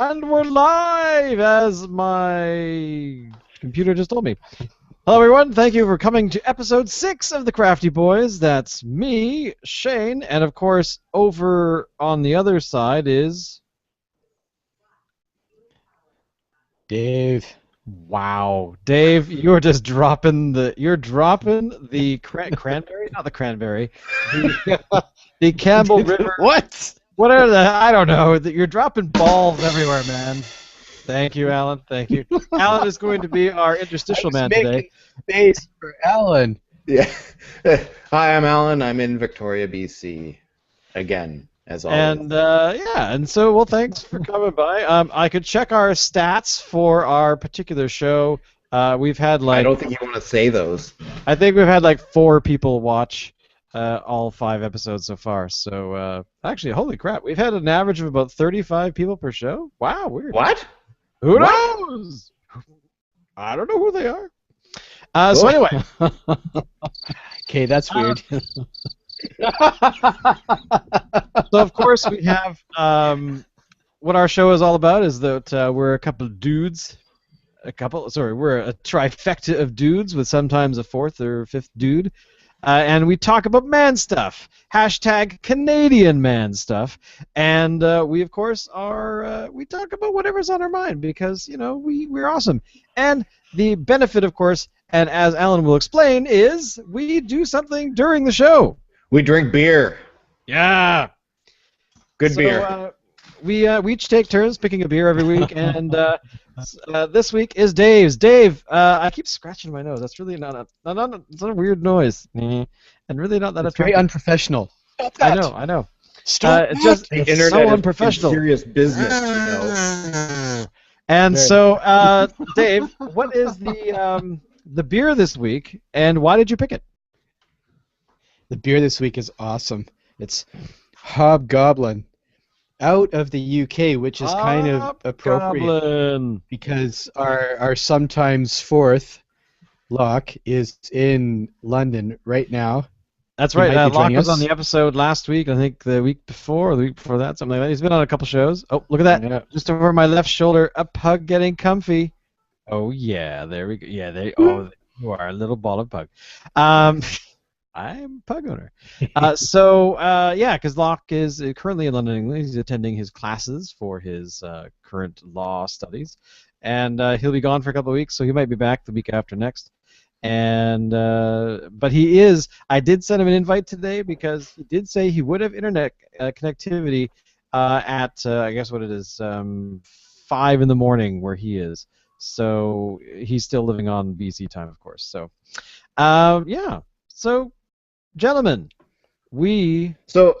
And we're live, as my computer just told me. Hello, everyone. Thank you for coming to episode 6 of the Crafty Boys. That's me, Shane, and of course, over on the other side is Dave. Wow, Dave, you're just dropping the cranberry, not the cranberry, the Campbell River. What? What are the? I don't know. You're dropping balls everywhere, man. Thank you, Alan. Thank you. Alan is going to be our interstitial man today. Space for Alan. Yeah. Hi, I'm Alan. I'm in Victoria, BC. Again, as always. And and so thanks for coming by. I could check our stats for our particular show. We've had I don't think you want to say those. I think we've had like 4 people watch all 5 episodes so far. So actually, holy crap, we've had an average of about 35 people per show. Wow, weird. What? Who knows? I don't know who they are. So anyway. Okay, that's weird. So of course we have what our show is all about is that we're a couple of dudes. We're a trifecta of dudes with sometimes a 4th or 5th dude. And we talk about man stuff. Hashtag Canadian man stuff. And we, of course, we talk about whatever's on our mind because, we're awesome. And the benefit, of course, and as Alan will explain, is we do something during the show. We drink beer. Yeah. Good beer. We each take turns picking a beer every week, and this week is Dave's. Dave, I keep scratching my nose. That's really it's not a weird noise, and really not that It's very unprofessional. Stop that. I know. Stop it's just the it's internet so is unprofessional. Serious business, And so, Dave, what is the beer this week, and why did you pick it? The beer this week is awesome. It's Hobgoblin. Out of the UK, which is kind of appropriate because our sometimes 4th Locke is in London right now. That's right. Locke was on the episode last week. I think the week before, or the week before that, something like that. He's been on a couple shows. Oh, look at that! Yeah. Just over my left shoulder, a pug getting comfy. Oh yeah, there we go. Yeah, you are a little ball of pug. I'm a pug owner. Because Locke is currently in London, England. He's attending his classes for his current law studies. And he'll be gone for a couple of weeks, so he might be back the week after next. And but he is. I did send him an invite today because he did say he would have internet connectivity at, I guess what it is, 5 in the morning where he is. So he's still living on BC time, of course. So, So, gentlemen, So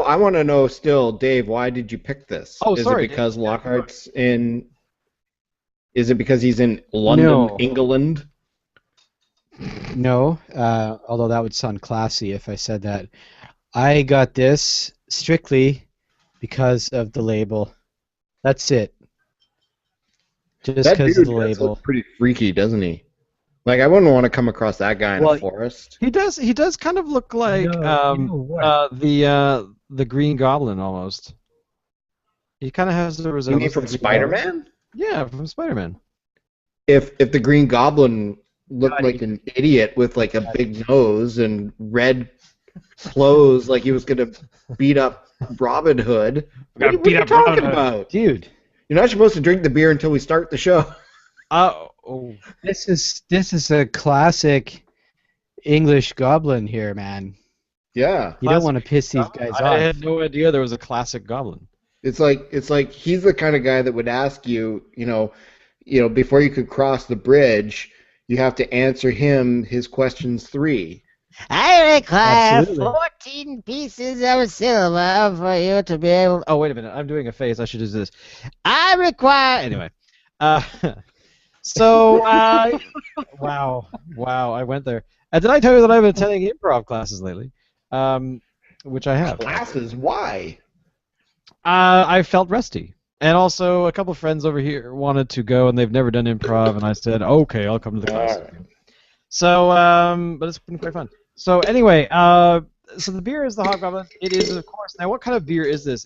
I want to know still, Dave, why did you pick this? Oh, sorry. Is it because Lockhart's in? Is it because he's in London, England? No, although that would sound classy if I said that. I got this strictly because of the label. That's it. Just because of the label. Looks pretty freaky, doesn't he? Like, I wouldn't want to come across that guy in a forest. He does kind of look like the Green Goblin almost. He kind of has the resemblance. You mean from Spider-Man? Yeah, from Spider-Man. If the Green Goblin looked like an idiot with like a big nose and red clothes, like he was gonna beat up Robin Hood. What are you talking about, dude? You're not supposed to drink the beer until we start the show. This is a classic English goblin here, man. Yeah. You don't want to piss these guys off. I had no idea there was a classic goblin. It's like he's the kind of guy that would ask you, before you could cross the bridge, you have to answer him his questions 3. I require 14 pieces of silver for you to be able. Oh, wait a minute! I'm doing a face. I should do this. I require. Anyway, so wow, I went there. Did I tell you that I've been attending improv classes lately? Which I have. Classes? Why? I felt rusty. And also, a couple of friends over here wanted to go, and they've never done improv, and I said, okay, I'll come to the class. Right. So, but it's been quite fun. So anyway, so the beer is the Hobgoblin. It is, of course. Now, what kind of beer is this?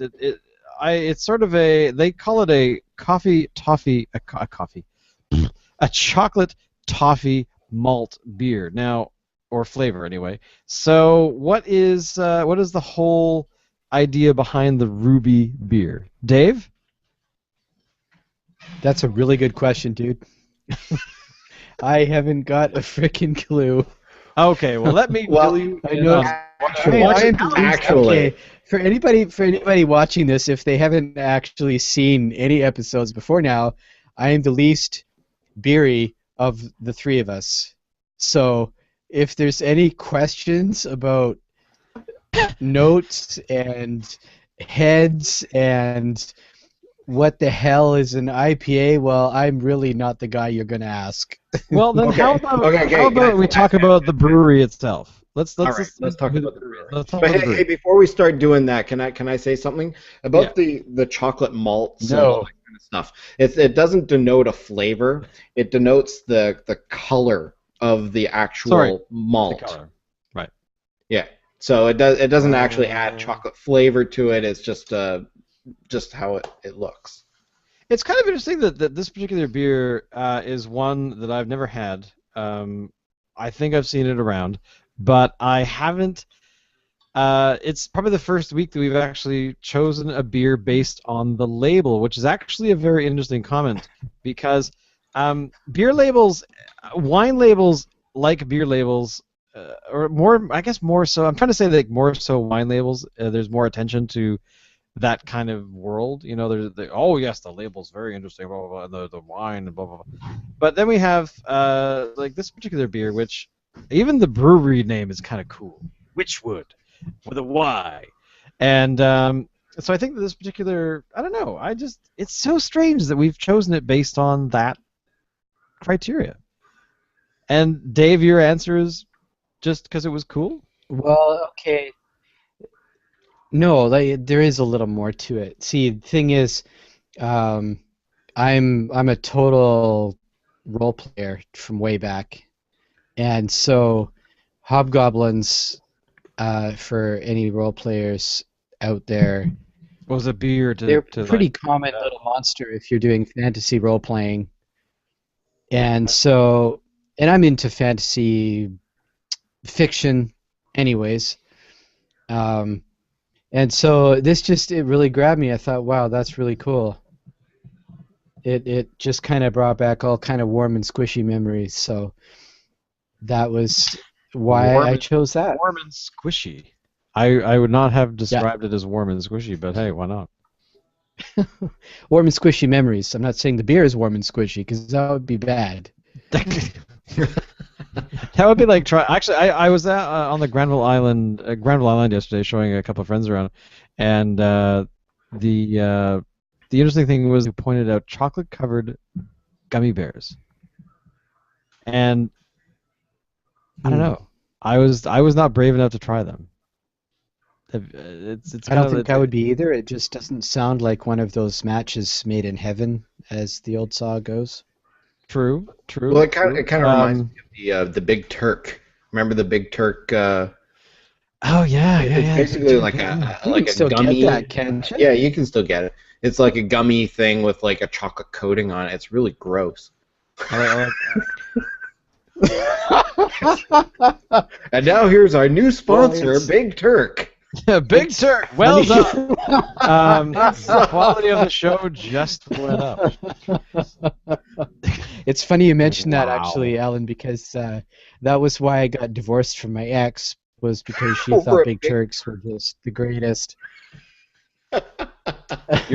it's sort of they call it a coffee toffee a chocolate toffee malt beer now, or flavor anyway. So what is the whole idea behind the Ruby beer, Dave? That's a really good question, dude. I haven't got a freaking clue. Okay, well let me fill you I know. Actually, okay. For anybody watching this, if they haven't actually seen any episodes before now, I am the least beery of the three of us. So if there's any questions about notes and heads and what the hell is an IPA, well, I'm really not the guy you're going to ask. Well, then how about we talk about the brewery itself? Let's talk about the brewery. Hey, before we start doing that, can I say something about the chocolate malts and all that kind of stuff? It doesn't denote a flavor. It denotes the color of the actual malt. The color. Right. Yeah. So it doesn't actually add chocolate flavor to it. It's just how it looks. It's kind of interesting that this particular beer is one that I've never had. I think I've seen it around, but I haven't. It's probably the first week that we've actually chosen a beer based on the label, which is actually a very interesting comment because beer labels, wine labels, like beer labels, or more, I guess more so. I'm trying to say that more so wine labels. There's more attention to that kind of world, there's oh yes, the label's very interesting, blah blah blah, the wine and blah blah blah. But then we have like this particular beer, which even the brewery name is kind of cool, Wychwood, with a Y, and so I think that this particular, I don't know, it's so strange that we've chosen it based on that criteria. And Dave, your answer is just because it was cool? Well, okay. No, there is a little more to it. See, the thing is, I'm a total role player from way back, and so Hobgoblins, for any role players out there, was a beer they're pretty common little monster if you're doing fantasy role playing, and so, and I'm into fantasy fiction, anyways. And so it really grabbed me. I thought, wow, that's really cool. It just kind of brought back all kind of warm and squishy memories. So that was why I chose that. Warm and squishy. I would not have described it as warm and squishy, but hey, why not? Warm and squishy memories. I'm not saying the beer is warm and squishy because that would be bad. That would be like Actually, I was on the Granville Island yesterday, showing a couple of friends around, and the interesting thing was we pointed out chocolate-covered gummy bears, and I don't know. I was not brave enough to try them. I don't think I would be either. It just doesn't sound like one of those matches made in heaven, as the old saw goes. True. Well, it kind of reminds me of the Big Turk. Remember the Big Turk? Oh yeah, it's basically like a gummy. Get that, can't you? Yeah, you can still get it. It's like a gummy thing with like a chocolate coating on it. It's really gross. I like And now here's our new sponsor, Big Turk. Big Turk. Well done. The quality of the show just went up. It's funny you mentioned that, actually, Alan, because that was why I got divorced from my ex, was because she thought Big Turks were just the greatest. You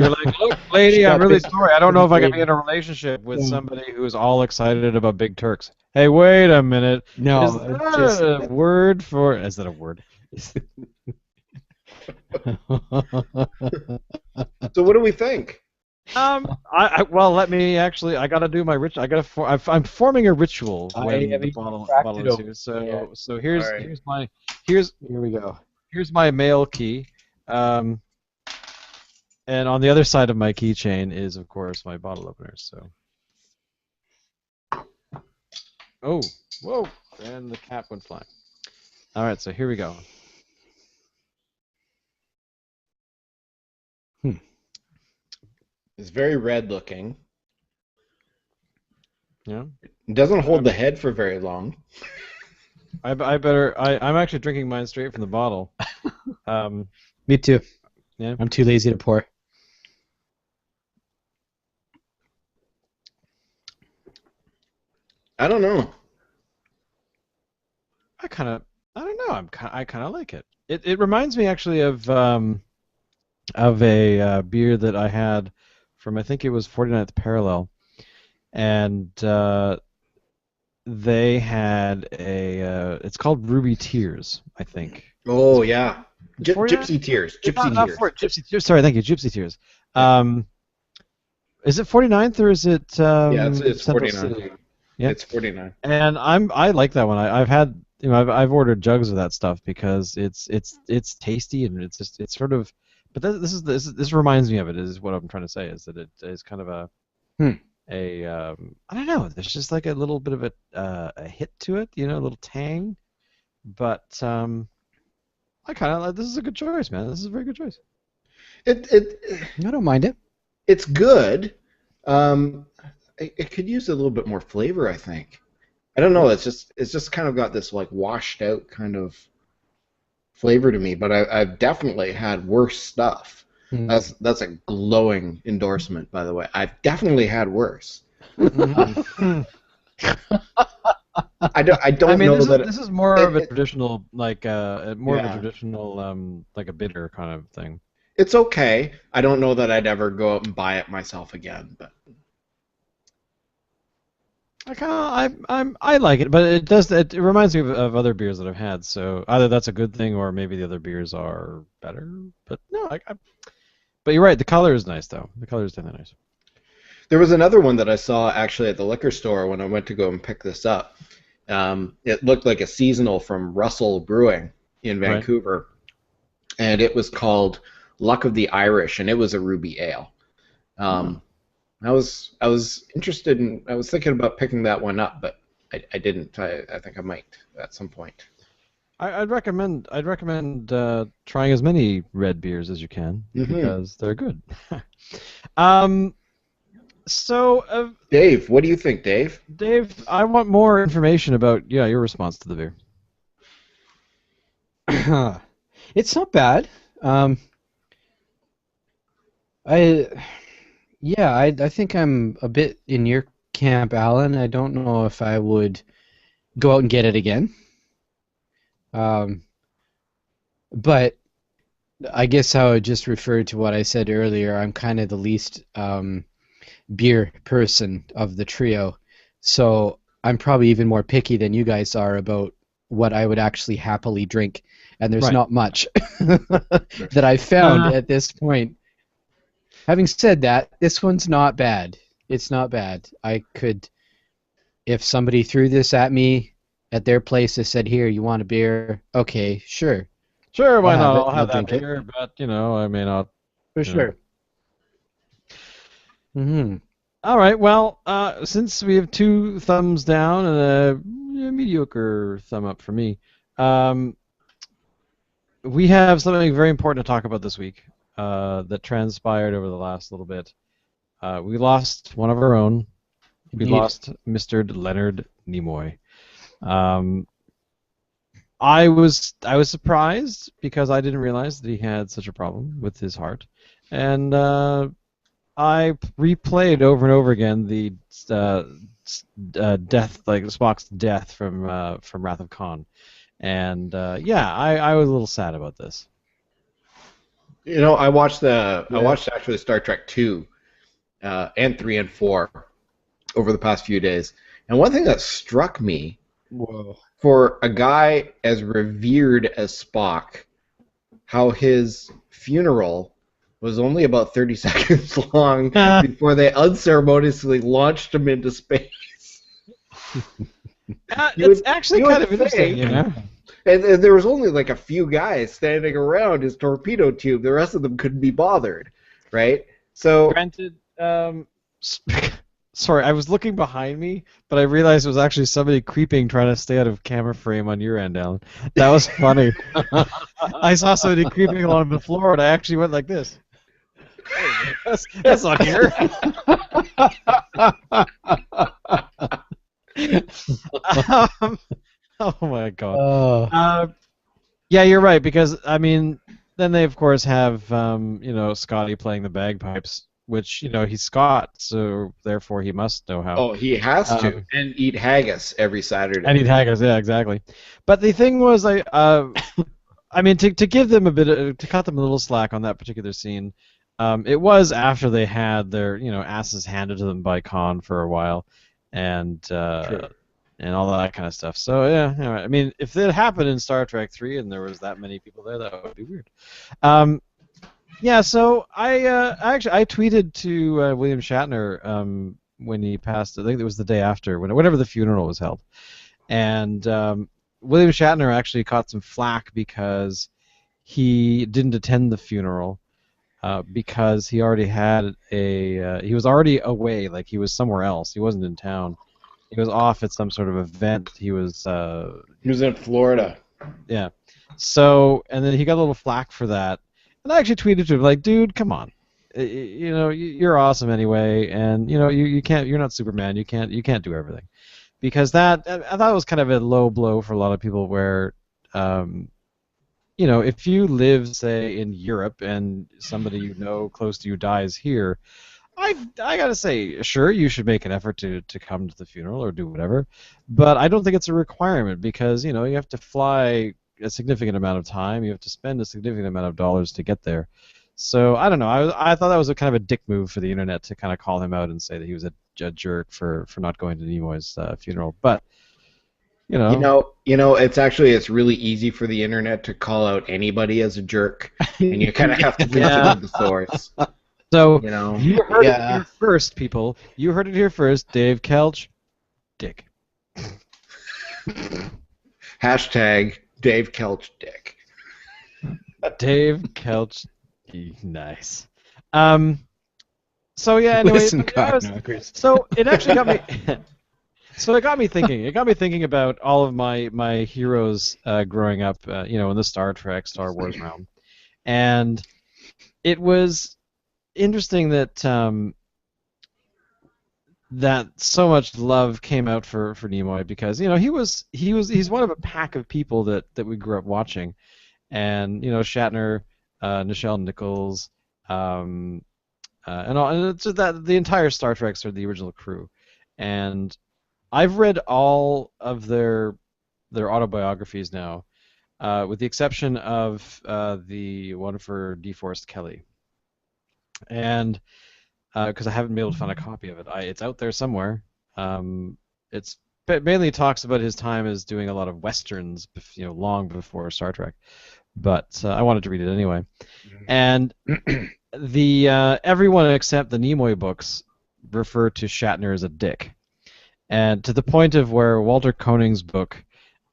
were like, look, lady, I'm really sorry. I don't know if I can be in a relationship with somebody who is all excited about Big Turks. Hey, wait a minute. No, is that a word for? Is that a word? So what do we think? Well, let me actually. I gotta do my ritual. I'm forming a ritual when the bottle is here. So here's here we go. Here's my mail key. And on the other side of my keychain is, of course, my bottle opener. So. Oh, whoa! And the cap went flying. All right, so here we go. It's very red looking. Yeah. It doesn't hold the head for very long. I'm actually drinking mine straight from the bottle. Me too. Yeah. I'm too lazy to pour. I don't know. I don't know. I kind of like it. It reminds me actually of a beer that I had from, I think it was 49th Parallel, and they had it's called Ruby Tears, I think. Oh yeah, Gypsy Tears. Gypsy Tears. Sorry, thank you, Gypsy Tears. Is it 49th or is it? Yeah, it's Central 49. City? Yeah, it's 49. And I like that one. I've had, I've ordered jugs of that stuff because it's tasty and it's sort of. But this reminds me of it. Is what I'm trying to say, is that it is kind of a I don't know. There's just like a little bit of a hit to it, a little tang. But I kind of like. This is a good choice, man. This is a very good choice. I don't mind it. It's good. It could use a little bit more flavor, I think. I don't know. It's just kind of got this like washed out kind of flavor to me. But I've definitely had worse stuff. That's a glowing endorsement, by the way. I've definitely had worse. I don't know that. This is more of a traditional, like of a traditional, like a bitter kind of thing. It's okay. I don't know that I'd ever go out and buy it myself again, but I like it, but it reminds me of other beers that I've had. So either that's a good thing, or maybe the other beers are better. But no, but you're right. The color is nice, though. The color is definitely nice. There was another one that I saw actually at the liquor store when I went to go and pick this up. It looked like a seasonal from Russell Brewing in Vancouver, and it was called Luck of the Irish, and it was a ruby ale. I was interested in. I was thinking about picking that one up, but I didn't. I think I might at some point. I'd recommend trying as many red beers as you can because they're good. So, Dave, what do you think, Dave? Dave, I want more information about your response to the beer. It's not bad. I think I'm a bit in your camp, Alan. I don't know if I would go out and get it again. But I guess I would just refer to what I said earlier. I'm kind of the least beer person of the trio, so I'm probably even more picky than you guys are about what I would actually happily drink, and there's not much that I've found at this point. Having said that, this one's not bad. It's not bad. I could, if somebody threw this at me at their place and said, "Here, you want a beer?" Okay, sure. Sure, why not? I'll have that beer, but I may not. For sure. All right. Well, since we have 2 thumbs down and a mediocre thumb up for me, we have something very important to talk about this week that transpired over the last little bit. We lost one of our own. We lost Mr. Leonard Nimoy. I was surprised because I didn't realize that he had such a problem with his heart, and I replayed over and over again the death, like Spock's death from Wrath of Khan, and I was a little sad about this. I watched actually Star Trek 2 and 3 and 4 over the past few days, and one thing that struck me, for a guy as revered as Spock, how his funeral was only about 30 seconds long before they unceremoniously launched him into space. It's actually kind of interesting, And there was only like a few guys standing around his torpedo tube. The rest of them couldn't be bothered, right? So, granted, sorry, I was looking behind me, but I realized it was actually somebody creeping, trying to stay out of camera frame on your end, Alan. That was funny. I saw somebody creeping along the floor, and I actually went like this. That's not here. Oh my god. Yeah, you're right, because I mean, then they of course have Scotty playing the bagpipes, which he's Scot, so therefore he must know how. Oh, he has to, and eat haggis every Saturday. And eat haggis, yeah, exactly. But the thing was, I mean, to give them to cut them a little slack on that particular scene, it was after they had their asses handed to them by Khan for a while, and all that kind of stuff. So yeah, I mean, if it happened in Star Trek 3 and there was that many people there, that would be weird. Yeah, so I tweeted to William Shatner when he passed. I think it was the day after, whenever the funeral was held, and William Shatner actually caught some flack because he didn't attend the funeral because he already had he was already away, like he was somewhere else. He wasn't in town. He was off at some sort of event. He was in Florida. Yeah. So, and then he got a little flack for that. And I actually tweeted to him, like, dude, come on. You're awesome anyway, and you can't. You're not Superman. You can't do everything. Because I thought it was kind of a low blow for a lot of people where, if you live, say, in Europe and somebody close to you dies here, I gotta say, sure, you should make an effort to come to the funeral or do whatever, but I don't think it's a requirement because you have to fly a significant amount of time, you have to spend a significant amount of dollars to get there. So I don't know. I thought that was a kind of a dick move for the internet to kind of call him out and say that he was a jerk for not going to Nimoy's funeral, but. It's really easy for the internet to call out anybody as a jerk, and you kind of have to consider the source. So you heard it here first, people. You heard it here first. Dave Kelch, dick. Hashtag Dave Kelch, dick. Dave Kelch, nice. So yeah. Anyway, so it actually got me. So it got me thinking. It got me thinking about all of my heroes growing up, in the Star Trek, Star Wars realm, and it was interesting that that so much love came out for Nimoy because he's one of a pack of people that we grew up watching, and Shatner, Nichelle Nichols, and it's just that the entire Star Trek, sort of the original crew, and I've read all of their autobiographies now, with the exception of the one for DeForest Kelley. And because I haven't been able to find a copy of it, it's out there somewhere. It's mainly talks about his time as doing a lot of westerns, long before Star Trek. But I wanted to read it anyway. And the everyone except the Nimoy books refer to Shatner as a dick, and to the point of where Walter Koenig's book,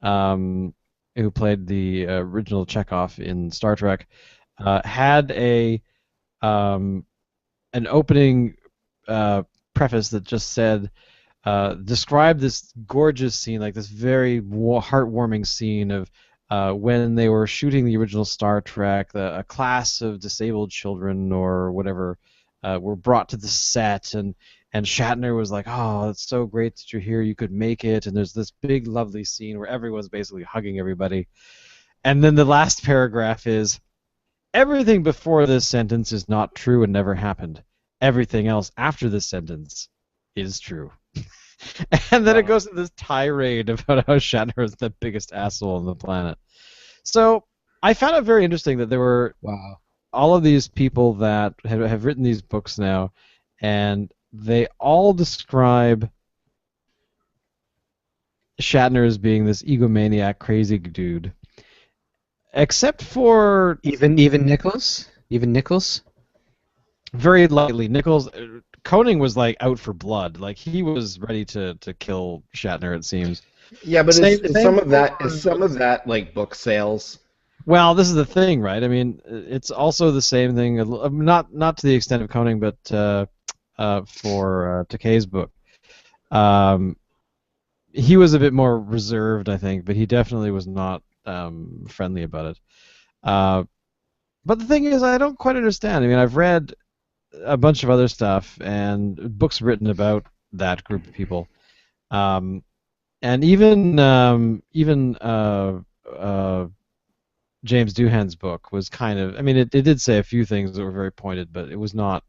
who played the original Chekhov in Star Trek, had an opening preface that just said, describe this gorgeous scene, like this very heartwarming scene of when they were shooting the original Star Trek, a class of disabled children or whatever were brought to the set, and Shatner was like, oh, it's so great that you're here, you could make it, and there's this big lovely scene where everyone's basically hugging everybody. And then the last paragraph is, everything before this sentence is not true and never happened. Everything else after this sentence is true. And then it goes to this tirade about how Shatner is the biggest asshole on the planet. So I found it very interesting that there were all of these people that have written these books now, and they all describe Shatner as being this egomaniac, crazy dude. Except for even Nichols? Even Nichols? Very lightly. Nichols, Koenig was like out for blood. Like he was ready to kill Shatner, it seems. Yeah, but is some of that like book sales? Well, this is the thing, right? I mean, it's also the same thing. Not to the extent of Koenig, but for Takei's book, he was a bit more reserved, I think, but he definitely was not friendly about it. But the thing is, I don't quite understand. I mean, I've read a bunch of other stuff and books written about that group of people. And even James Doohan's book was kind of, I mean, it did say a few things that were very pointed, but it was not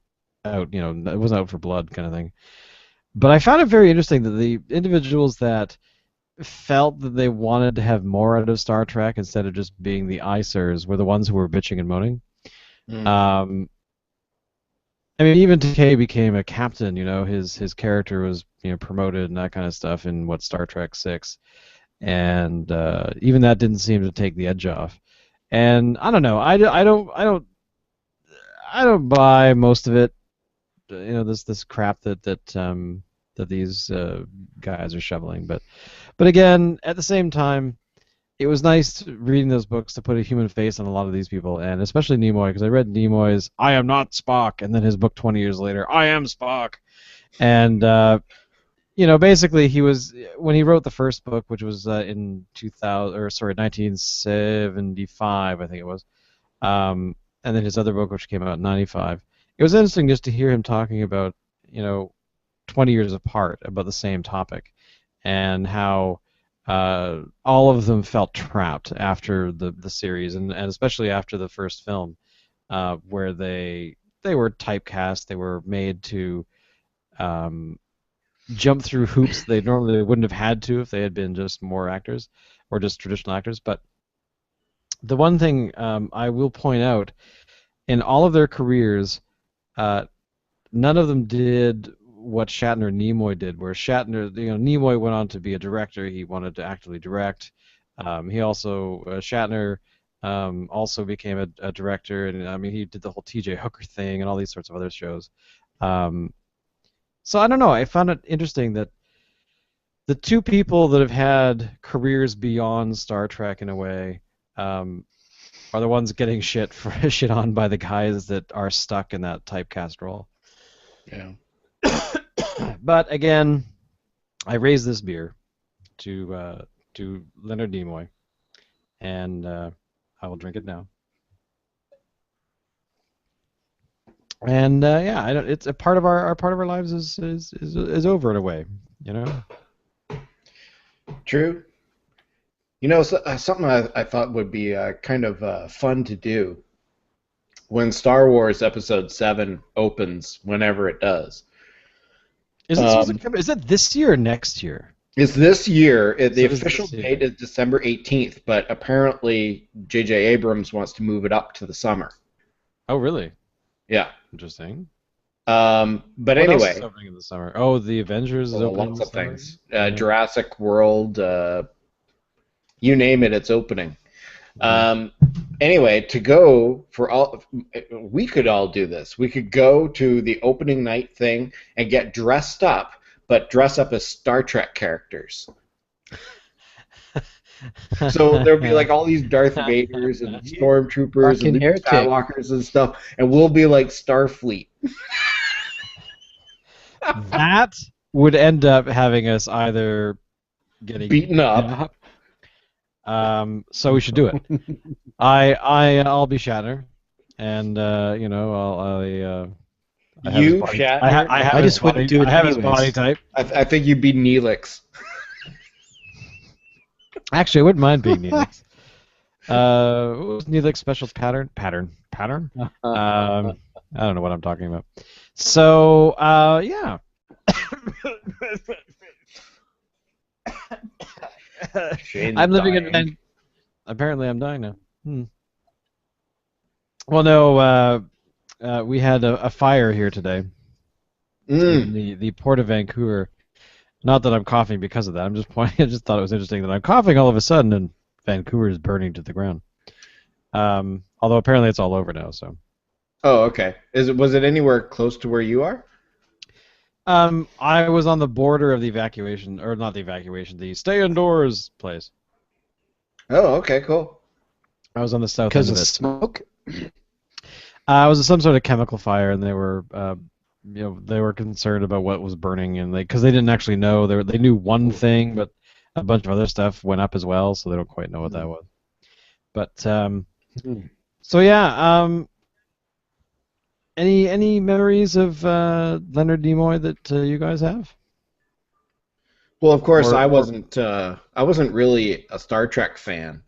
out, it wasn't out for blood kind of thing. But I found it very interesting that the individuals that felt that they wanted to have more out of Star Trek instead of just being the icers were the ones who were bitching and moaning. I mean, even Takei became a captain. His character was promoted and that kind of stuff in Star Trek 6, and even that didn't seem to take the edge off. And I don't know. I don't buy most of it. This crap that these guys are shoveling. But again, at the same time, it was nice reading those books to put a human face on a lot of these people, and especially Nimoy, because I read Nimoy's "I am not Spock," and then his book 20 years later, "I am Spock," and basically he was, when he wrote the first book, which was in 1975, I think it was, and then his other book, which came out in 95. It was interesting just to hear him talking about 20 years apart about the same topic, and how all of them felt trapped after the series, and especially after the first film, where they were typecast. They were made to jump through hoops they normally wouldn't have had to if they had been just more actors or just traditional actors. But the one thing I will point out, in all of their careers, none of them did what Shatner and Nimoy did, where Nimoy went on to be a director. He wanted to actively direct. Shatner also became a director, and I mean, he did the whole T.J. Hooker thing and all these sorts of other shows. So I don't know. I found it interesting that the two people that have had careers beyond Star Trek in a way are the ones getting shit on by the guys that are stuck in that typecast role. Yeah. But again, I raised this beer to Leonard Nimoy, and I will drink it now. And it's a part of our lives is over in a way, True. Something I thought would be kind of fun to do when Star Wars Episode 7 opens, whenever it does. Is it this year or next year? It's this year. The official date is December 18th, but apparently J.J. Abrams wants to move it up to the summer. Oh, really? Yeah. Interesting. But what anyway. Else is opening in the summer? Oh, the Avengers is opening. Lots of things. Jurassic World. You name it, it's opening. Anyway, to go for all, we could all do this. We could go to the opening night thing and get dressed up, but dress up as Star Trek characters. So there'll be like all these Darth Vaders and Stormtroopers and Luke Skywalkers and stuff, and we'll be like Starfleet. That would end up having us either getting beaten up. So we should do it. I'll be Shatner, and Shatner. I just wouldn't do it. I have his body type. I think you'd be Neelix. Actually, I wouldn't mind being Neelix. What was Neelix's special pattern? I don't know what I'm talking about. So, yeah. I'm living in. Apparently, I'm dying now. Well, no. We had a fire here today in the port of Vancouver. Not that I'm coughing because of that. I'm just pointing. I just thought it was interesting that I'm coughing all of a sudden, and Vancouver is burning to the ground. Although apparently it's all over now. So. Oh, okay. Was it anywhere close to where you are? I was on the border of the evacuation, or not the evacuation, the stay indoors place. Oh, okay, cool. I was on the south end of it. Because of smoke? It was some sort of chemical fire, and they were, they were concerned about what was burning, and because they didn't actually know. They knew one thing, but a bunch of other stuff went up as well, so they don't quite know what that was. But so yeah, Any memories of Leonard Nimoy that you guys have? Well, of course, I wasn't really a Star Trek fan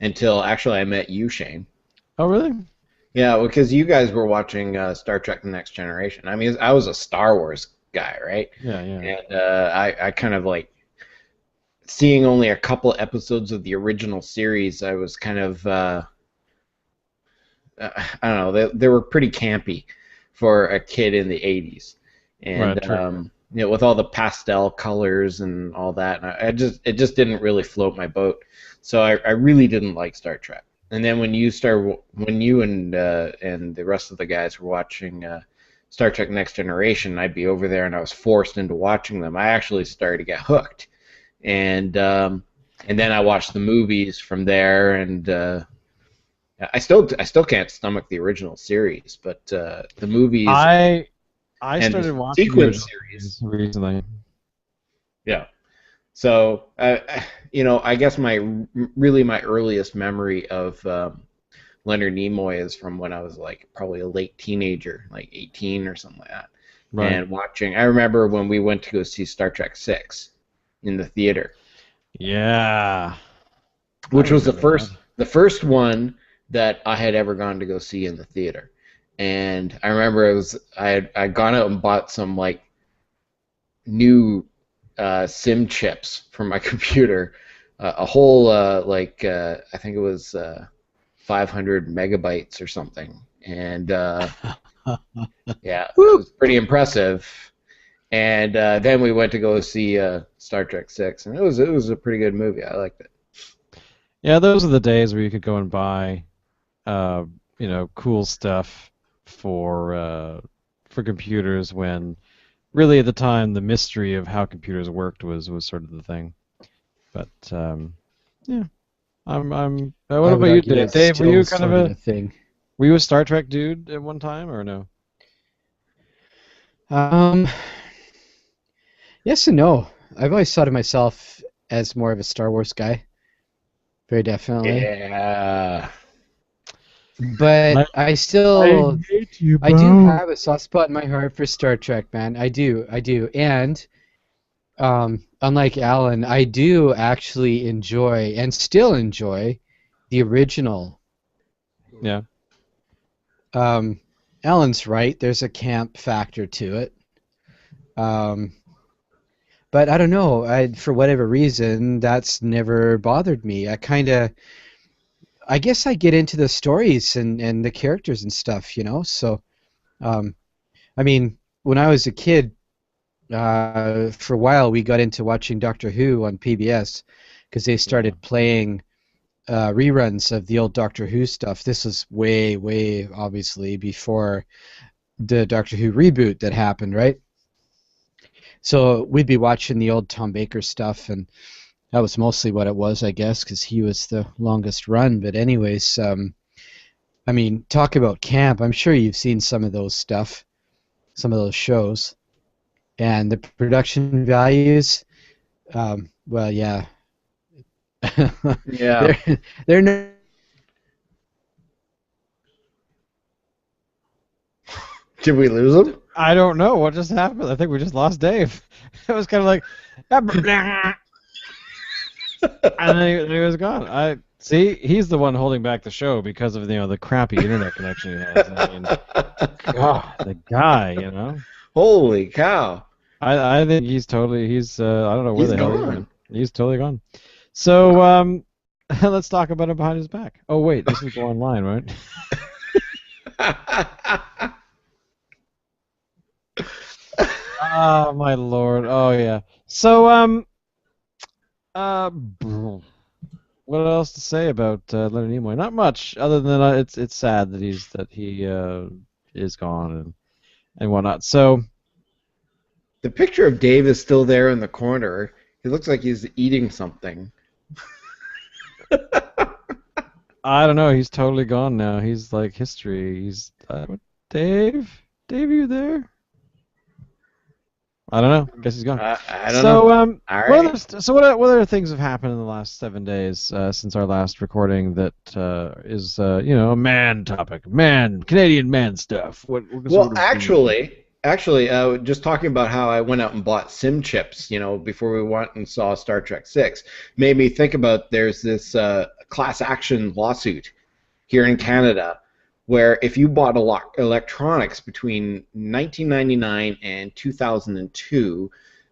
until actually I met you, Shane. Oh, really? Yeah, because you guys were watching Star Trek: The Next Generation. I mean, I was a Star Wars guy, right? Yeah, yeah. And I kind of like seeing only a couple episodes of the original series. I was kind of I don't know. They were pretty campy for a kid in the '80s, and you know, with all the pastel colors and all that, and it just didn't really float my boat. So I really didn't like Star Trek. And then when you and the rest of the guys were watching Star Trek Next Generation, I'd be over there and I was forced into watching them. I actually started to get hooked, and then I watched the movies from there, and I still can't stomach the original series, but the movies. I started watching sequence series recently. Yeah. So, you know, I guess my earliest memory of Leonard Nimoy is from when I was like probably a late teenager, like 18 or something like that. Right. And watching, I remember when we went to go see Star Trek 6 in the theater. Yeah. Which was the first one that I had ever gone to go see in the theater. And I remember I'd gone out and bought some like new SIM chips for my computer, a whole I think it was 500 megabytes or something, and yeah, it was pretty impressive. And then we went to go see Star Trek 6, and it was a pretty good movie. I liked it. Yeah, those are the days where you could go and buy, you know, cool stuff for computers when. Really, at the time, the mystery of how computers worked was sort of the thing. But yeah, I'm. What about you, Dave? Dave, were you kind of a thing? Were you a Star Trek dude at one time, or no? Yes and no. I've always thought of myself as more of a Star Wars guy. Very definitely. Yeah. But I still, I do have a soft spot in my heart for Star Trek, man. I do. And unlike Alan, I do actually enjoy and still enjoy the original. Yeah. Alan's right. There's a camp factor to it. But I don't know. For whatever reason, that's never bothered me. I guess I get into the stories and the characters and stuff, you know. So, I mean, when I was a kid, for a while we got into watching Doctor Who on PBS because they started playing reruns of the old Doctor Who stuff. This was way, way obviously before the Doctor Who reboot that happened, right? So we'd be watching the old Tom Baker stuff, and that was mostly what it was, I guess, because he was the longest run. But anyways, I mean, talk about camp. I'm sure you've seen some of those stuff, some of those shows, and the production values. Well, yeah. Yeah. They're no. Did we lose him? I don't know what just happened. I think we just lost Dave. It was kind of like, and then he was gone. See, he's the one holding back the show because of the crappy internet connection he has. I mean, God, the guy, you know. Holy cow! I think he's I don't know where the hell he went. He's totally gone. So let's talk about him behind his back. Oh wait, this is go online, right? Oh my lord! Oh yeah. So what else to say about Leonard Nimoy? Not much, other than it's sad that he is gone and whatnot. So the picture of Dave is still there in the corner. He looks like he's eating something. I don't know. He's totally gone now. He's like history. He's Dave. Dave, are you there? I don't know. I guess he's gone. I don't know. All right. What other things have happened in the last 7 days since our last recording that is a man topic, Canadian man stuff? Actually, just talking about how I went out and bought sim chips, before we went and saw Star Trek 6, made me think about there's this class action lawsuit here in Canada where if you bought electronics between 1999 and 2002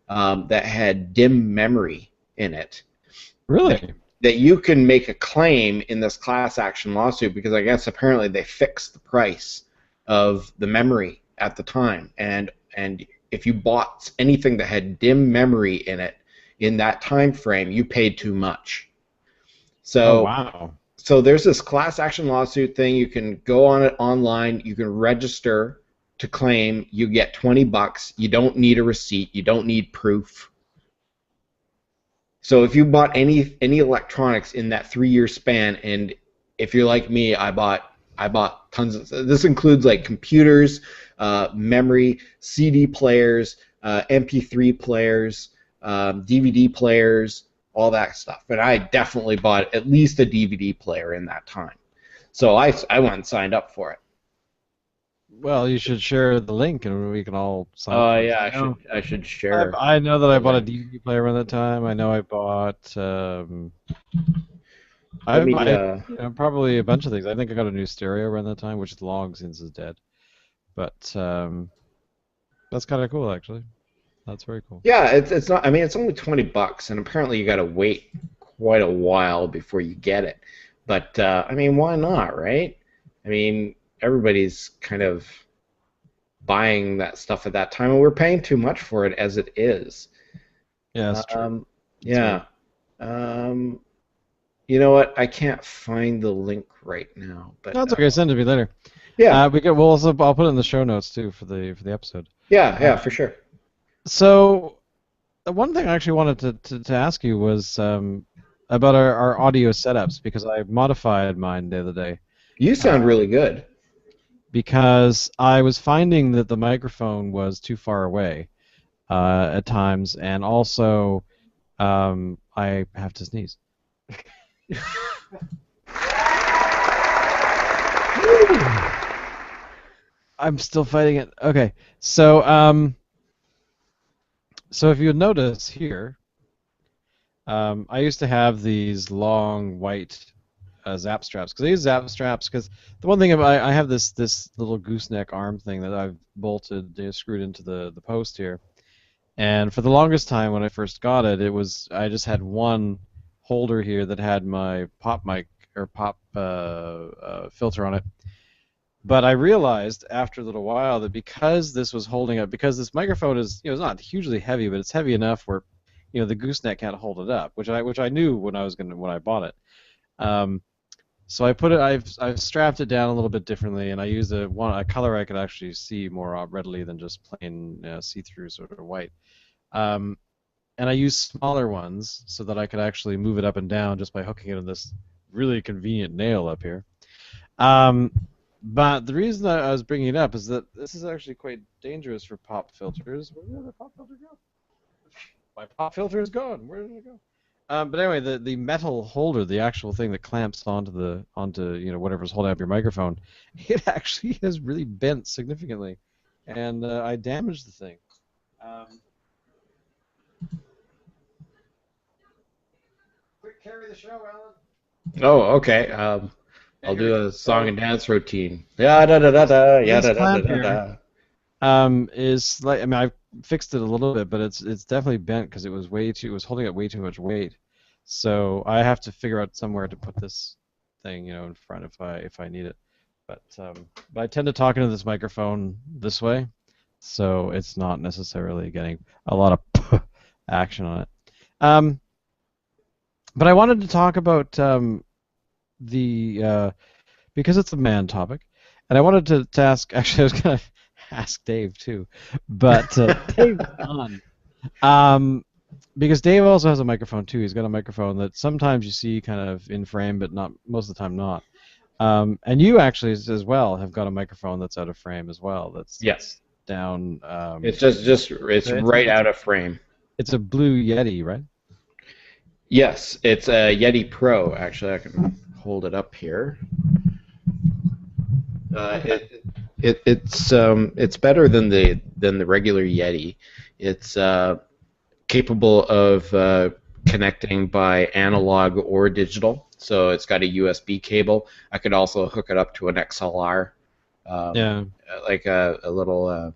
that had dim memory in it. Really? That you can make a claim in this class action lawsuit because I guess apparently they fixed the price of the memory at the time, and if you bought anything that had dim memory in it in that time frame, you paid too much. So, oh, wow. So there's this class action lawsuit thing. You can go on it online. You can register to claim. You get $20. You don't need a receipt. You don't need proof. So if you bought any electronics in that 3-year span, and if you're like me, I bought tons of. This includes like computers, memory, CD players, MP3 players, DVD players, all that stuff. And I definitely bought at least a DVD player in that time. So I went and signed up for it. Well, you should share the link and we can all sign up. Oh, yeah, I should share. I know that I bought a DVD player around that time. I know I bought probably a bunch of things. I think I got a new stereo around that time, which is long since is dead. But that's kind of cool, actually. That's very cool. Yeah, it's not. I mean, it's only $20, and apparently you got to wait quite a while before you get it. But I mean, why not, right? I mean, everybody's kind of buying that stuff at that time, and we're paying too much for it as it is. Yeah, that's true. Yeah. You know what? I can't find the link right now. But that's okay. Send it to me later. Yeah. I'll put it in the show notes too for the episode. Yeah, for sure. So, the one thing I actually wanted to ask you was about our audio setups, because I modified mine the other day. You sound really good. Because I was finding that the microphone was too far away at times, and also I have to sneeze. I'm still fighting it. Okay, so if you notice here, I used to have these long white zap straps, because I use zap straps because the one thing I have this little gooseneck arm thing that I've bolted, screwed into the post here, and for the longest time when I first got it, I just had one holder here that had my pop mic or pop filter on it. But I realized after a little while that because this was holding up, because this microphone is, it's not hugely heavy, but it's heavy enough where, the gooseneck can't hold it up, which I knew when I bought it. So I've strapped it down a little bit differently, and I used a color I could actually see more readily than just plain see-through sort of white. And I used smaller ones so that I could actually move it up and down just by hooking it in this really convenient nail up here. But the reason I was bringing it up is that this is actually quite dangerous for pop filters. Where did the pop filter go? My pop filter is gone. Where did it go? But anyway, the metal holder, the actual thing that clamps onto whatever's holding up your microphone, it actually has really bent significantly, and I damaged the thing. Quick, carry the show, Alan. Oh, okay. I'll do a song and dance routine. Yeah, da da da da. Yeah, da da da da. Is like, I mean, I fixed it a little bit, but it's definitely bent because it was holding up way too much weight. So I have to figure out somewhere to put this thing, in front if I need it. But I tend to talk into this microphone this way, so it's not necessarily getting a lot of action on it. But I wanted to talk about because it's a man topic, and I wanted to ask. Actually, I was gonna ask Dave too, but Dave's gone. Because Dave also has a microphone too. He's got a microphone that sometimes you see kind of in frame, but not most of the time not. And you actually as well have got a microphone that's out of frame as well. Yes. down. It's it's right out of frame. It's a blue Yeti, right? Yes, it's a Yeti Pro. Actually, I can hold it up here. It's better than the regular Yeti. It's capable of connecting by analog or digital. So it's got a USB cable. I could also hook it up to an XLR. Like a little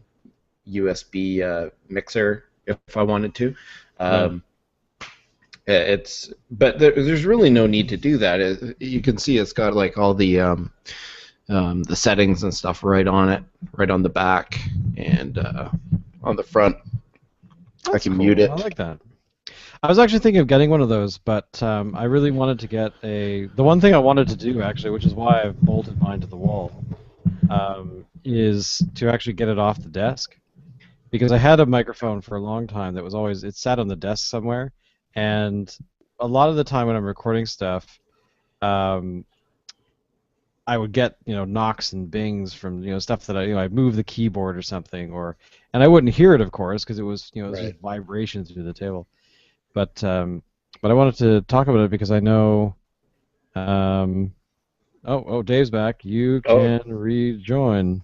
USB mixer if I wanted to. But there's really no need to do that. You can see it's got like all the settings and stuff right on it, right on the back and on the front. That's I can cool. mute it. I like that. I was actually thinking of getting one of those, but I really wanted to get the one thing I wanted to do actually, which is why I've bolted mine to the wall, is to actually get it off the desk, because I had a microphone for a long time that was always, it sat on the desk somewhere, and a lot of the time when I'm recording stuff, I would get knocks and bings from stuff that I'd move the keyboard or something, and I wouldn't hear it, of course, because it was it was just vibrations through the table. But I wanted to talk about it because I know. Dave's back. You can rejoin.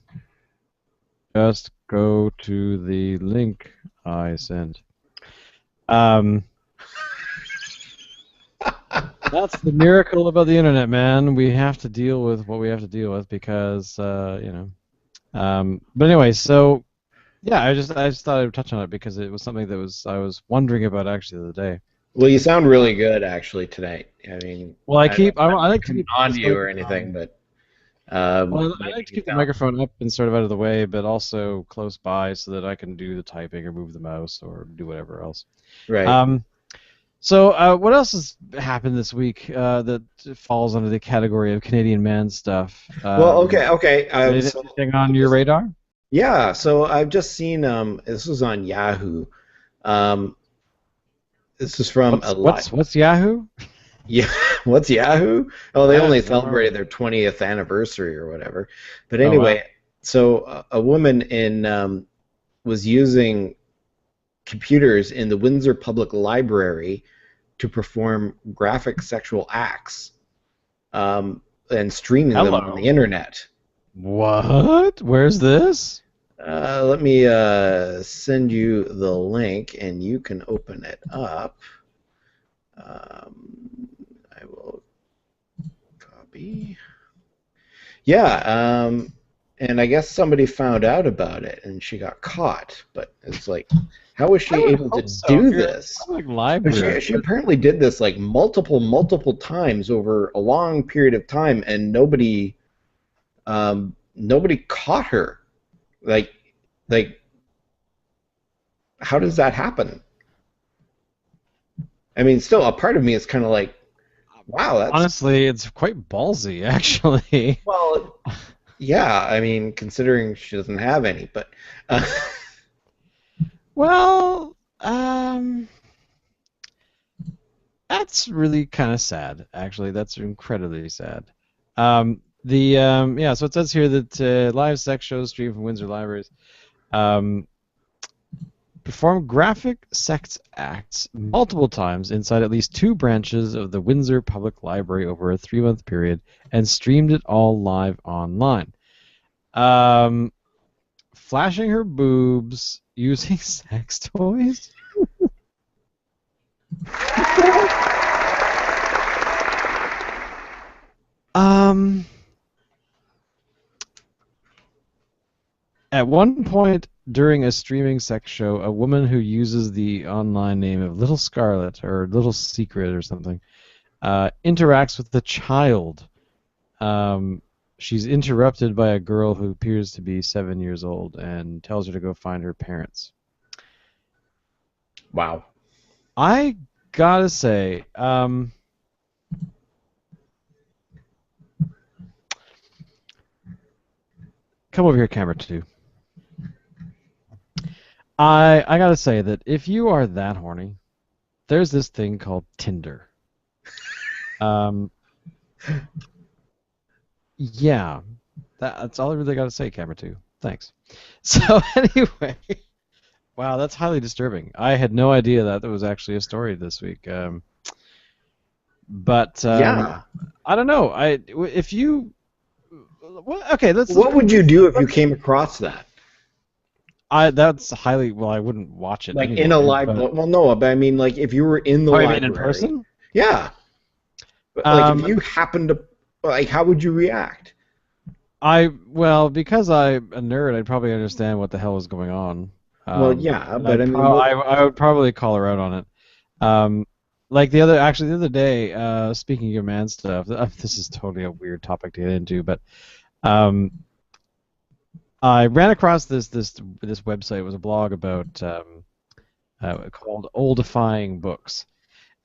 Just go to the link I sent. That's the miracle about the internet, man. We have to deal with what we have to deal with because But anyway, so yeah, I just thought I would touch on it because it was something that I was wondering about actually the other day. Well, you sound really good actually tonight. I mean, well, I like to keep on you or anything, but I like to keep the microphone up and sort of out of the way, but also close by so that I can do the typing or move the mouse or do whatever else. Right. So what else has happened this week that falls under the category of Canadian man stuff? Okay. Anything on your radar? Yeah, so I've just seen this was on Yahoo. This is from what's Yahoo? Yeah, what's Yahoo? Oh, they only celebrated their 20th anniversary or whatever. But anyway, so a woman was using computers in the Windsor Public Library to perform graphic sexual acts and streaming them on the internet. What? Where's this? Let me send you the link, and you can open it up. I will copy. Yeah, and I guess somebody found out about it, and she got caught. But it's like, how was she able to do this? She apparently did this like multiple times over a long period of time, and nobody caught her. Like, how does that happen? I mean, still, a part of me is kind of like, wow, that's... Honestly, it's quite ballsy, actually. Well, yeah, I mean, considering she doesn't have any, but... Well, that's really kind of sad, actually. That's incredibly sad. So it says here that live sex shows streamed from Windsor Libraries performed graphic sex acts multiple times inside at least 2 branches of the Windsor Public Library over a 3-month period and streamed it all live online. Flashing her boobs using sex toys? At one point during a streaming sex show, a woman who uses the online name of Little Scarlet or Little Secret or something interacts with the child. She's interrupted by a girl who appears to be 7 years old and tells her to go find her parents. Wow. I gotta say, come over here, camera 2. I gotta say that if you are that horny, there's this thing called Tinder. Yeah, that's all I really gotta say, camera 2. Thanks. So anyway, wow, that's highly disturbing. I had no idea that there was actually a story this week. But yeah, I don't know. If you, well, okay, what would you do if you came across that? That's highly, well, I wouldn't watch it. Like anyway, in a library? Well, no, but I mean, like if you were in the library. You mean in person? Yeah. But, like if you happened to, like, how would you react? Well, because I'm a nerd, I'd probably understand what the hell was going on. Well, yeah, but I mean, I would probably call her out on it. Like the other day, speaking of man stuff, this is totally a weird topic to get into, but I ran across this website. It was a blog about called Oldifying Books,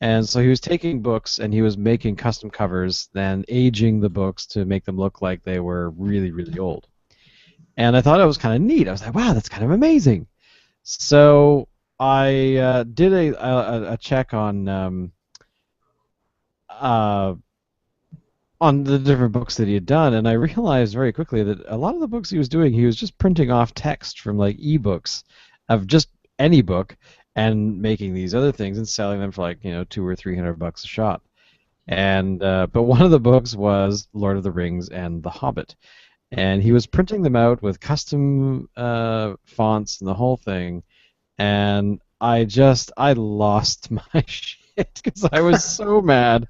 and so he was taking books and he was making custom covers, then aging the books to make them look like they were really, really old. And I thought it was kind of neat. I was like, wow, that's kind of amazing. So I did a check on the different books that he had done, and I realized very quickly that a lot of the books he was doing, he was just printing off text from like ebooks of just any book and making these other things and selling them for like $200 or $300 a shot. And but one of the books was Lord of the Rings and The Hobbit, and he was printing them out with custom fonts and the whole thing, and I lost my shit because I was so mad.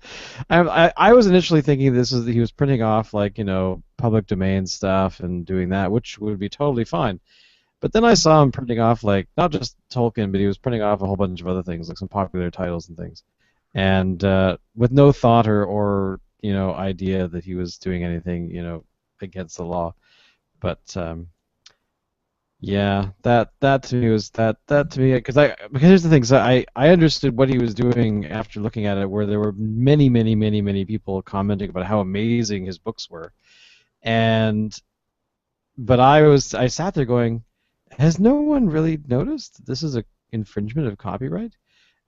I was initially thinking he was printing off like public domain stuff and doing that, which would be totally fine. But then I saw him printing off like not just Tolkien, but he was printing off a whole bunch of other things, like some popular titles and things, and with no thought or idea that he was doing anything against the law. But yeah, that to me was that to me because here's the thing. So I understood what he was doing after looking at it, where there were many people commenting about how amazing his books were, but I sat there going, has no one really noticed this is an infringement of copyright?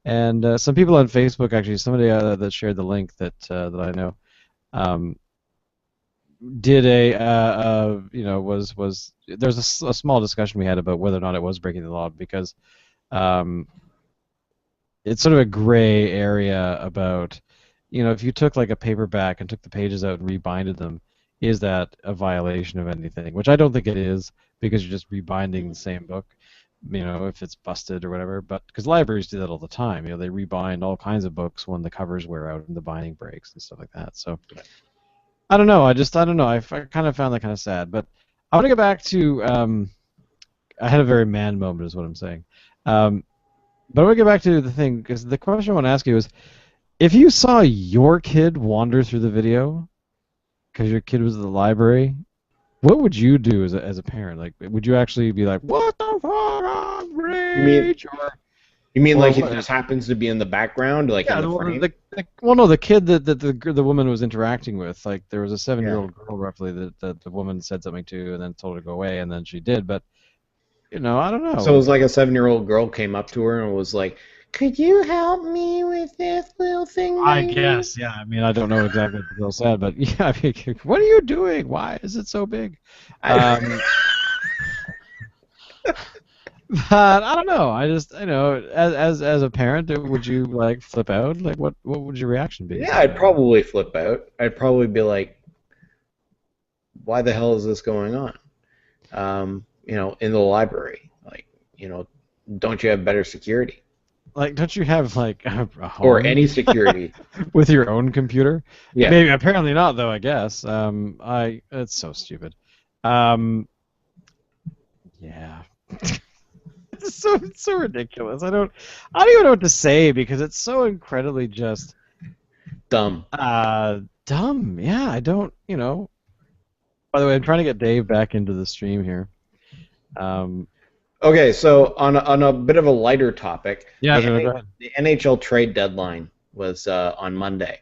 And some people on Facebook, actually, somebody that shared the link that I know, did there's a small discussion we had about whether or not it was breaking the law, because it's sort of a gray area about if you took like a paperback and took the pages out and rebinded them, is that a violation of anything? Which I don't think it is, because you're just rebinding the same book, if it's busted or whatever. But because libraries do that all the time, they rebind all kinds of books when the covers wear out and the binding breaks and stuff like that. So I don't know. I don't know. I kind of found that kind of sad. But I want to go back to I had a very man moment, is what I'm saying. But I want to get back to the thing, because the question I want to ask you is, if you saw your kid wander through the video because your kid was at the library, what would you do as a parent? Like, would you actually be like, "What the fuck, rage?" You mean like it just happens to be in the background, like in the frame? Well, no, the kid that the woman was interacting with, like there was a 7-year-old girl roughly that the woman said something to, and then told her to go away, and then she did. But I don't know. So it was like a 7-year-old girl came up to her and was like, "Could you help me with this little thing?" I guess, yeah. I mean, I don't know exactly what the girl said, but yeah. I mean, what are you doing? Why is it so big? But I don't know. I just, as a parent, would you like flip out? Like, what would your reaction be? Yeah, I'd probably flip out. I'd probably be like, "Why the hell is this going on?" In the library, like, don't you have better security? Like, don't you have like a home or any security with your own computer? Yeah. Maybe. Apparently not, though. I guess. It's so stupid. Yeah. It's so ridiculous. I don't even know what to say, because it's so incredibly just dumb. Dumb. Yeah, I don't. By the way, I'm trying to get Dave back into the stream here. Okay, so on a bit of a lighter topic, yeah, the NHL trade deadline was on Monday.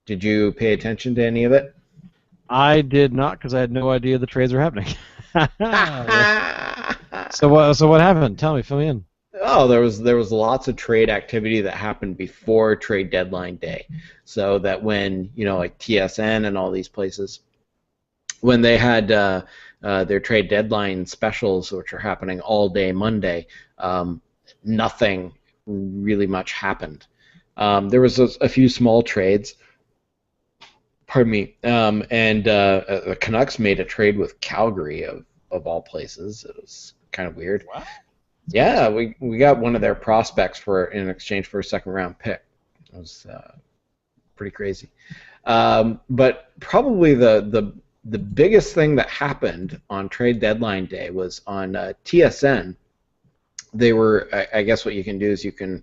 Did you pay attention to any of it? I did not, because I had no idea the trades were happening. So what happened? Tell me, fill me in. Oh, there was lots of trade activity that happened before trade deadline day, so that when like TSN and all these places, when they had their trade deadline specials, which are happening all day Monday, nothing really much happened. There was a few small trades. Pardon me. And the Canucks made a trade with Calgary of all places. It was kind of weird. What? Yeah, we got one of their prospects in exchange for a second-round pick. It was pretty crazy. But probably the biggest thing that happened on trade deadline day was on TSN. They were, I guess what you can do is you can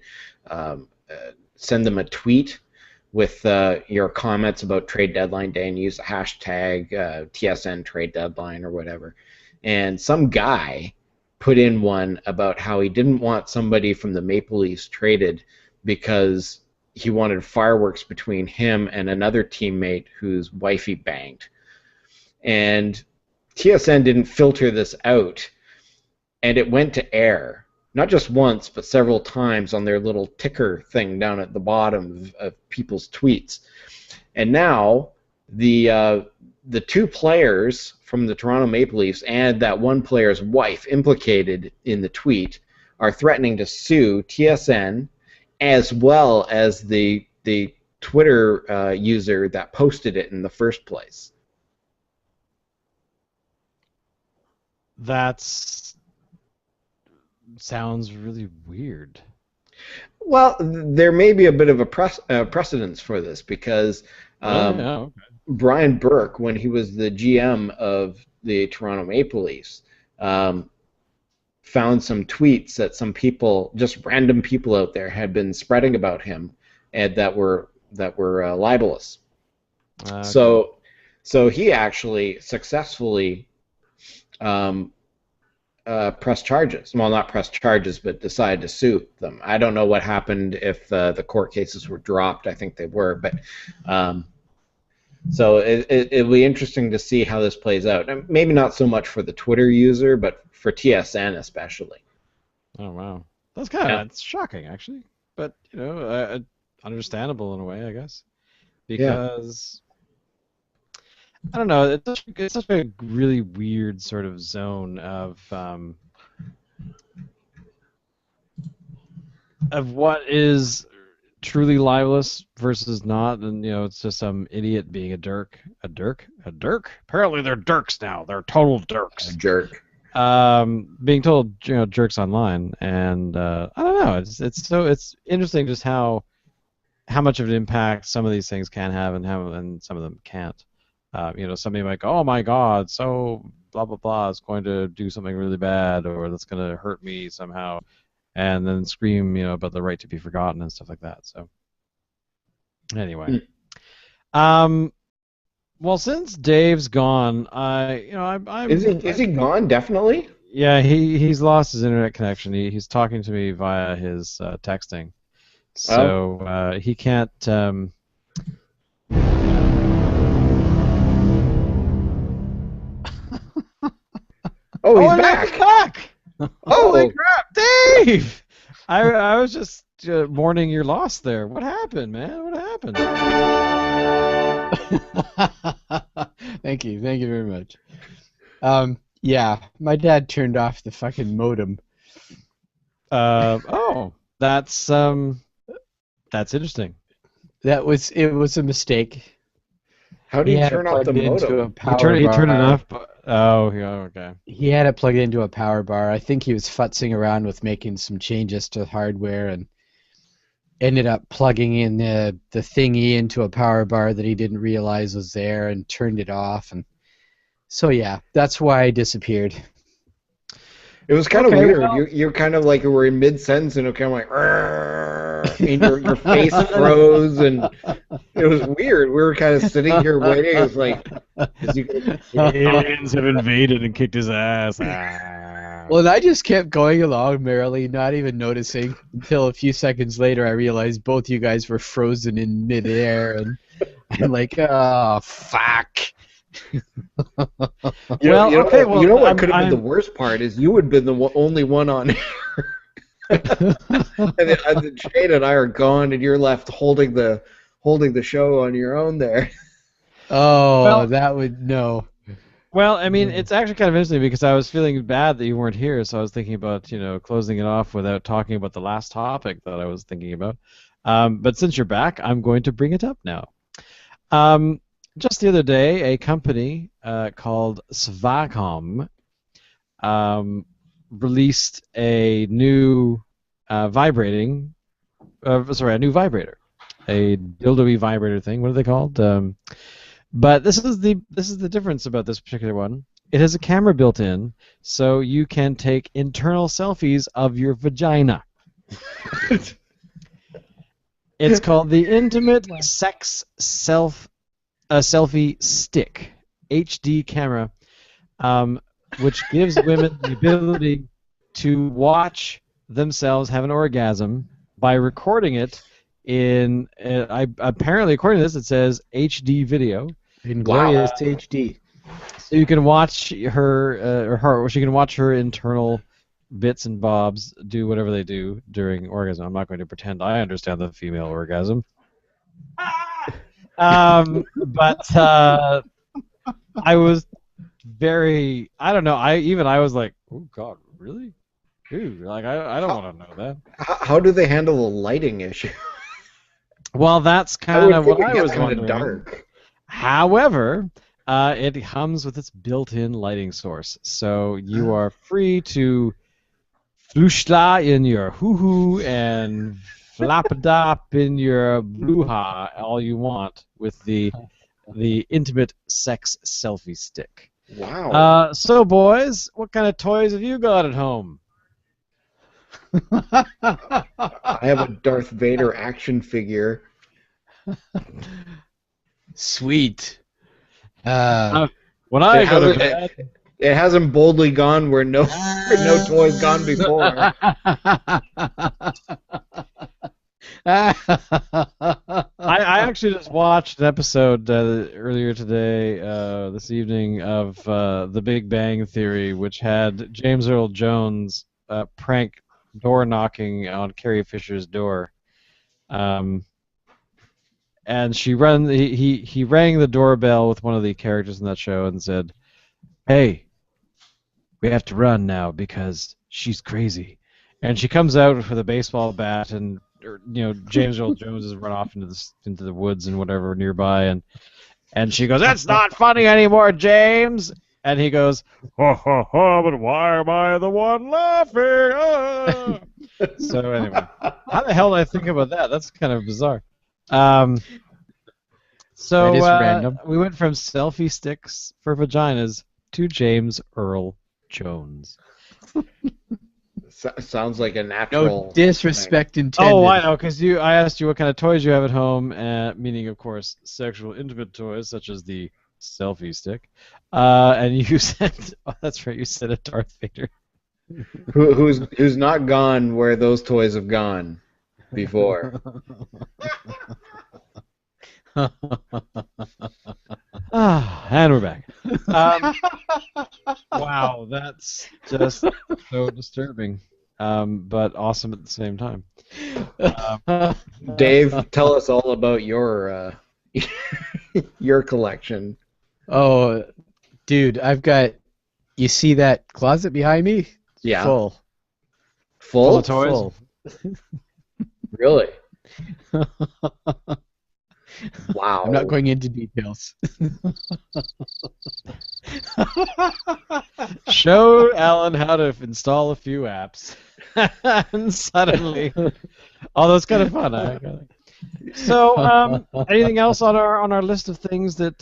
send them a tweet with your comments about trade deadline day and use the hashtag TSN trade deadline or whatever. And some guy put in one about how he didn't want somebody from the Maple Leafs traded because he wanted fireworks between him and another teammate whose wife he banged. And TSN didn't filter this out, and it went to air, not just once, but several times on their little ticker thing down at the bottom of people's tweets. And now the two players from the Toronto Maple Leafs and that one player's wife implicated in the tweet are threatening to sue TSN as well as the Twitter user that posted it in the first place. Sounds really weird. Well, there may be a bit of a precedence for this because Okay. Brian Burke, when he was the GM of the Toronto Maple Leafs, found some tweets that some people, just random people out there, had been spreading about him, and that were libelous. Okay. So he actually successfully pressed charges. Well, not pressed charges, but decided to sue them. I don't know what happened if the court cases were dropped. I think they were, but so it'll be interesting to see how this plays out. And maybe not so much for the Twitter user, but for TSN especially. Oh wow, that's kind of it's shocking actually, but understandable in a way, I guess, because. I don't know. It's such a really weird sort of zone of what is truly libelous versus not, and it's just some idiot being a dirk. A dirk? Apparently they're dirks now. They're total dirks. A jerk. Being told jerks online, and I don't know. It's interesting just how much of an impact some of these things can have, and some of them can't. Somebody might go, oh my God, so blah blah blah is going to do something really bad, or that's going to hurt me somehow, and then scream, about the right to be forgotten and stuff like that. So, anyway, well, since Dave's gone, Is he gone? Definitely. Yeah, he's lost his internet connection. He's talking to me via his texting, so he can't. Oh, he's back! Holy crap, Dave! I was just mourning your loss there. What happened, man? What happened? Thank you very much. Yeah, my dad turned off the fucking modem. That's interesting. It was a mistake. How do you turn off the modem? He turned it off. Oh, yeah, okay. He had it plugged into a power bar. I think he was futzing around with making some changes to hardware and ended up plugging in the thingy into a power bar that he didn't realize was there and turned it off. And so, yeah, that's why I disappeared. It was kind of weird. Well, you're kind of like you were in mid-sentence and it kind of like, and your face froze, and it was weird. We were kind of sitting here waiting. It was like, aliens have invaded and kicked his ass. Well, and I just kept going along merrily, not even noticing, until a few seconds later I realized both you guys were frozen in midair, and I'm like, oh, fuck. You know what could have been the worst part is you would have been the only one on air. And then Shane and I are gone, and you're left holding the show on your own there. Oh, that would no. Well, I mean, it's actually kind of interesting because I was feeling bad that you weren't here, so I was thinking about, closing it off without talking about the last topic that I was thinking about. But since you're back, I'm going to bring it up now. Just the other day, a company called Swacom released a new a new vibrator, a dildo-y vibrator thing. What are they called? But this is the difference about this particular one. It has a camera built in, so you can take internal selfies of your vagina. It's called the Intimate Sex Selfie Stick HD camera, which gives women the ability to watch themselves have an orgasm by recording it in. Apparently, according to this, it says HD video. In glorious HD. So you can watch she can watch her internal bits and bobs do whatever they do during orgasm. I'm not going to pretend I understand the female orgasm. But I was I don't know. I was like, oh God, really? Dude, like I don't want to know that. How do they handle the lighting issue? Well, that's kind of what I was wondering. Dark. However, it comes with its built-in lighting source, so you are free to flushla in your hoo-hoo and flapadop in your bluha all you want with the Intimate Sex Selfie Stick. Wow. So, boys, what kind of toys have you got at home? I have a Darth Vader action figure. Sweet. When I go to bed, it hasn't boldly gone where no toys gone before. I actually just watched an episode earlier today, this evening, of The Big Bang Theory, which had James Earl Jones prank door knocking on Carrie Fisher's door. And he rang the doorbell with one of the characters in that show and said, "Hey, we have to run now because she's crazy." And she comes out with a baseball bat, and James Earl Jones has run off into the woods and whatever nearby, and she goes, "That's not funny anymore, James." And he goes, "Ha ha ha! But why am I the one laughing?" Ah. So anyway, how the hell did I think about that? That's kind of bizarre. So that is random. We went from selfie sticks for vaginas to James Earl Jones. Sounds like a natural. No disrespect intended. Oh, I know, because I asked you what kind of toys you have at home, meaning, of course, sexual intimate toys such as the selfie stick, and you said, "Oh, that's right, you said a Darth Vader." Who's not gone where those toys have gone before? And we're back. Wow, that's just so disturbing, but awesome at the same time. Dave, tell us all about your your collection. Oh, dude, I've got. You see that closet behind me? Yeah. Full. Full of toys. Full. Really? Wow. I'm not going into details. Show Alan how to install a few apps, and suddenly, oh, that's kind of fun. So, anything else on our list of things that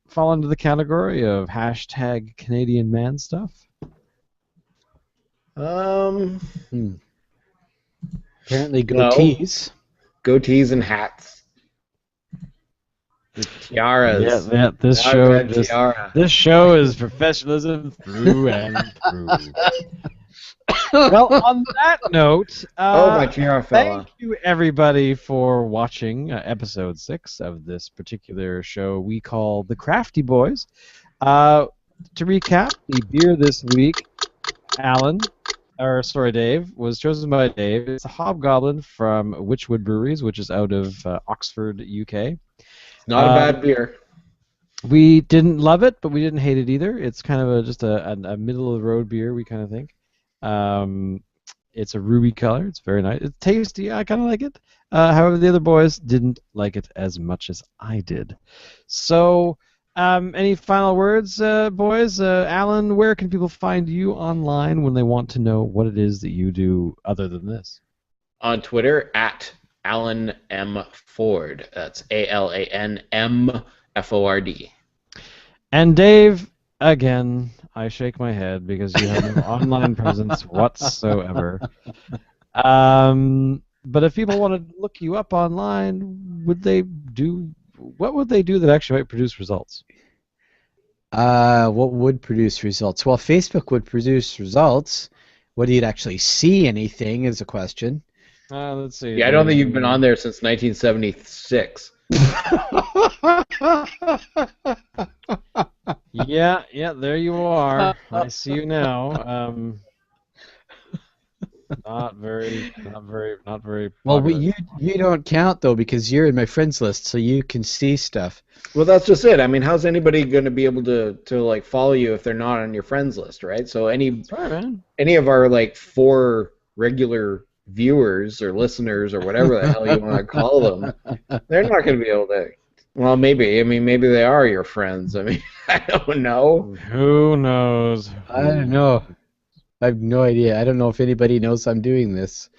fall into the category of hashtag Canadian man stuff? Apparently goatees. No. Goatees and hats. The tiaras. Yeah, this show is professionalism through and through. Well, on that note, my tiara fella. Thank you everybody for watching episode 6 of this particular show we call the Crafty Boys. To recap, the beer this week, Dave, was chosen by Dave. It's a Hobgoblin from Wychwood Breweries, which is out of Oxford, UK. Not a bad beer. We didn't love it, but we didn't hate it either. It's kind of just a middle of the road beer. We kind of think. It's a ruby color. It's very nice. It's tasty. I kind of like it. However, the other boys didn't like it as much as I did. So, any final words, boys? Alan, where can people find you online when they want to know what it is that you do other than this? On Twitter, at Alan M. Ford. That's ALANMFORD. And Dave, again, I shake my head because you have no online presence whatsoever. But if people want to look you up online, what would they do that actually might produce results? What would produce results? Well, Facebook would produce results. Whether you'd actually see anything is a question. Let's see. Yeah, I don't think you've been on there since 1976. Yeah, there you are. I see you now. Not very. Well, popular. you don't count though because you're in my friends list, so you can see stuff. Well, that's just it. I mean, how's anybody going to be able to like follow you if they're not on your friends list, right? So any of our like 4 regular viewers or listeners or whatever the hell you want to call them, they're not going to be able to. Well, maybe. I mean, maybe they are your friends. I mean, I don't know. Who knows? I don't know. I have no idea. I don't know if anybody knows I'm doing this.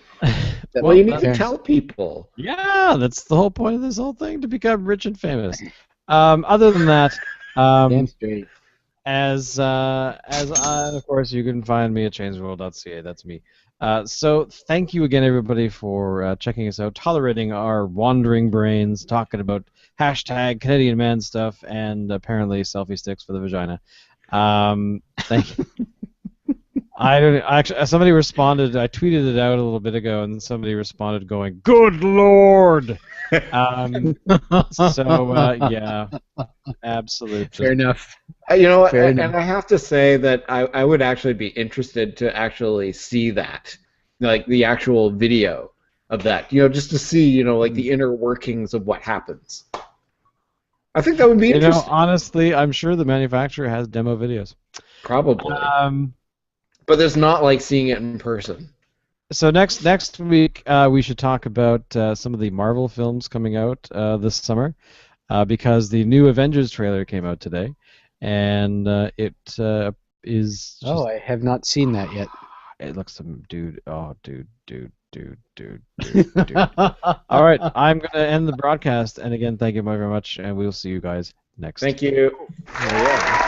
Well, you need to tell people. Yeah, that's the whole point of this whole thing, to become rich and famous. Other than that, as of course you can find me at changeworld.ca. That's me. So thank you again, everybody, for checking us out, tolerating our wandering brains, talking about hashtag Canadian man stuff, and apparently selfie sticks for the vagina. Thank you. I don't actually. Somebody responded. I tweeted it out a little bit ago, and somebody responded going, "Good Lord!" Yeah, absolutely. Fair enough. And I have to say that I would actually be interested to actually see that, like the actual video of that. Just to see, like the inner workings of what happens. I think that would be interesting. Honestly, I'm sure the manufacturer has demo videos. Probably. But there's not like seeing it in person. So next week we should talk about some of the Marvel films coming out this summer, because the new Avengers trailer came out today, and it is. I have not seen that yet. It looks dude. Oh, dude. All right, I'm gonna end the broadcast, and again, thank you very much, and we'll see you guys next. Thank you. Yeah.